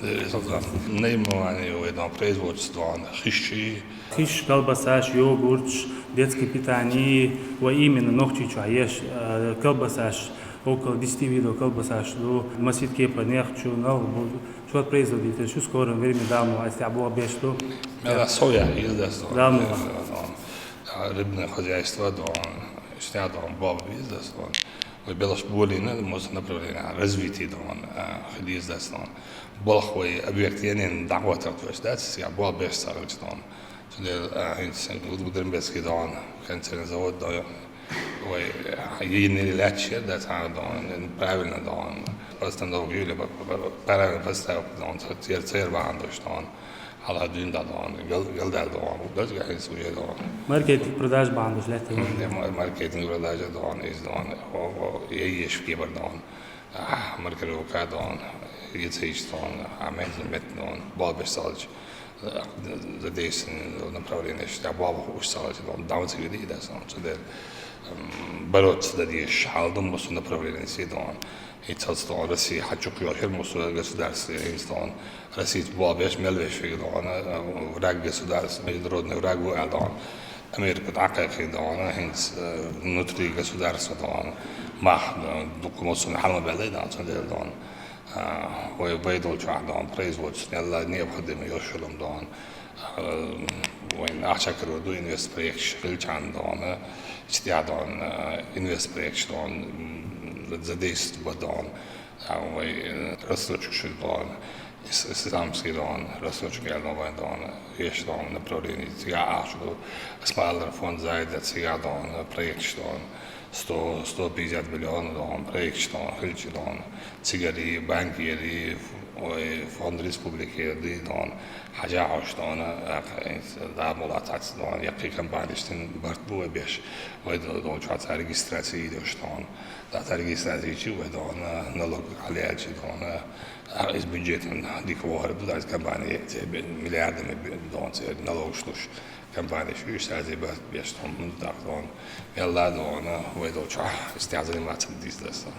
наименование производства хищи. Хищ, колбаса, йогурт, детские питания, именно ногти чаешь, колбаса, около 10 видов колбаса, маситки понехчу, что производитель, что скоро время давно, если обо что. Это соя издастся. Давно. Рыбное хозяйство, снято баб издастся. Белош более направление развития, издастся. Балхой объект янин дагватар, то есть, да, я был без сарычтон. Удрембецкий дон, концерн завод, ой, единый лечер, да, правильно дон. Постановку или правильно поставил, дон, цербан, что он. Alla dynda dagen, gäldar dagen, och det ska jag säga dagen. Marketing продаж bandos lätt. Marketing продаж dagen, is dagen, och jag är skipper dagen. Marketing dagen, jag säger dagen, amen med dagen, balbestalch. Det är sen направление, что я бал устал, dagen, dagen sig det där så det боротся да дишь, алдом мусу направление седон. И целстон Россия хочу кроher мусу государство инстон. Россия бабеш мелвеш фигдон, враг государства, международный враг вуалдон. Америка такая фигдон, хинс внутри государства дон. Мах документацию халма белый дон, что дон. Ой, бейдол чахдон, производство, alla необходимый ёшелом дон. وين أعتقد ودو إنفست بريكش خلچان دان استعدان إنفست بريكش دان زديست بدان وين رسوچش دان إسلامسكي دان رسوچ كردان دان يش دان نبروريني تيا أشدو اسمال فوند زايد تيا دان بريكش دان 150 مليون دان بريكش دان خلچ دان تيجري بانكيري فوند ريسبوبليكي دان حاجة عشتان در ملاقات دان یا پیکم بعدشتن برد بوه بیش و دان چهار رجیستراسی داشتن در رجیستراسی چی و دان نلوگ علیه چی دان از بودجتن دیکوار بود از کمپانی میلیارد دان سر نلوگشتوش کمپانی شویش از برد بیشتن من دان یلا دان و دان چهار استعدادی ماتن دیز دستان